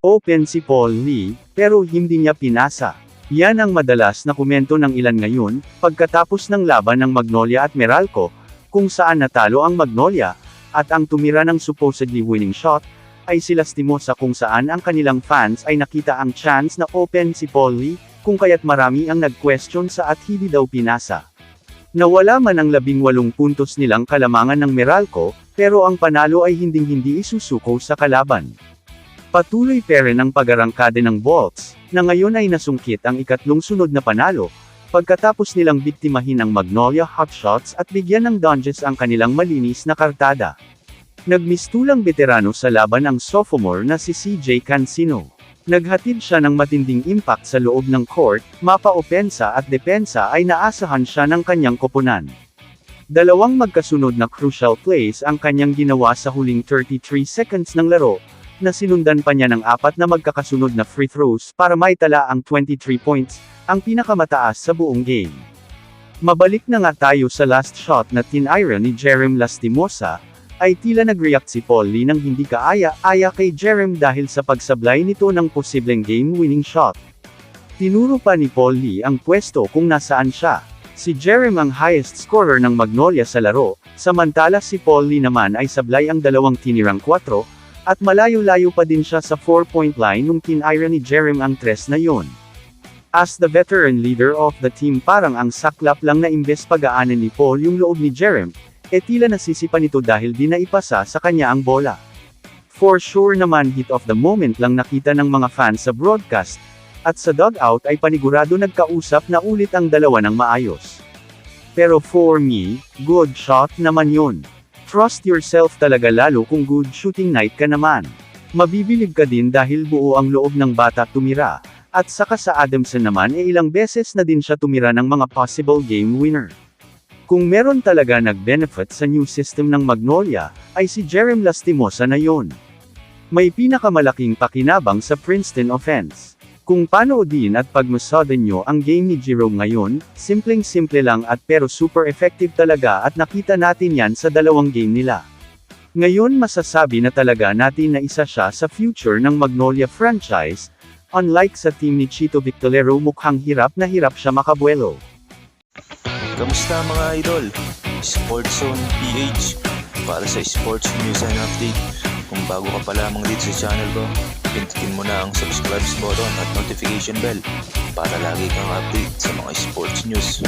Open si Paul Lee, pero hindi niya pinasa. Yan ang madalas na komento ng ilan ngayon, pagkatapos ng laban ng Magnolia at Meralco, kung saan natalo ang Magnolia, at ang tumira ng supposedly winning shot, ay si Lastimosa kung saan ang kanilang fans ay nakita ang chance na open si Paul Lee, kung kaya't marami ang nag-question sa at hindi daw pinasa. Nawala man ang 18 puntos nilang kalamangan ng Meralco, pero ang panalo ay hinding-hindi isusuko sa kalaban. Patuloy pa rin ang pag-arangkade ng Bolts, na ngayon ay nasungkit ang ikatlong sunod na panalo, pagkatapos nilang biktimahin ang Magnolia Hotshots at bigyan ng Donges ang kanilang malinis na kartada. Nagmistulang veterano sa laban ang sophomore na si CJ Cancino. Naghatid siya ng matinding impact sa loob ng court, mapa-opensa at depensa ay naasahan siya ng kanyang koponan. Dalawang magkasunod na crucial plays ang kanyang ginawa sa huling 33 seconds ng laro, na sinundan pa niya ng 4 na magkakasunod na free throws para maitala ang 23 points, ang pinakamataas sa buong game. Mabalik na nga tayo sa last shot na tinira ni Jerem Lastimosa, ay tila nag-react si Paul Lee nang hindi kaaya-aya kay Jerem dahil sa pagsablay nito ng posibleng game-winning shot. Tinuro pa ni Paul Lee ang pwesto kung nasaan siya. Si Jerem ang highest scorer ng Magnolia sa laro, samantala si Paul Lee naman ay sablay ang dalawang tinirang 4, at malayo-layo pa din siya sa 4-point line nung tinira ni Jerem ang 3 na yon. As the veteran leader of the team parang ang saklap lang na imbes pag-aanin ni Paul yung loob ni Jerem, tila nasisipa nito dahil di na ipasa sa kanya ang bola. For sure naman hit of the moment lang nakita ng mga fans sa broadcast, at sa dugout ay panigurado nagkausap na ulit ang dalawa ng maayos. Pero for me, good shot naman yun. Trust yourself talaga lalo kung good shooting night ka naman. Mabibilib ka din dahil buo ang loob ng bata tumira, at saka sa Adamson naman ilang beses na din siya tumira ng mga possible game winner. Kung meron talaga nag-benefit sa new system ng Magnolia, ay si Jerem Lastimosa na yon. May pinakamalaking pakinabang sa Princeton offense. Kung panoodin at pagmasodan nyo ang game ni Jerome ngayon, simpleng-simple lang at pero super effective talaga at nakita natin yan sa dalawang game nila. Ngayon masasabi na talaga natin na isa siya sa future ng Magnolia franchise, unlike sa team ni Chito Victorero mukhang hirap na hirap siya makabuelo. Kamusta mga idol? Sports Zone PH para sa sports news and update. Kung bago ka pa lamang dito sa channel ko, pindutin mo na ang subscribe button at notification bell para lagi kang update sa mga sports news.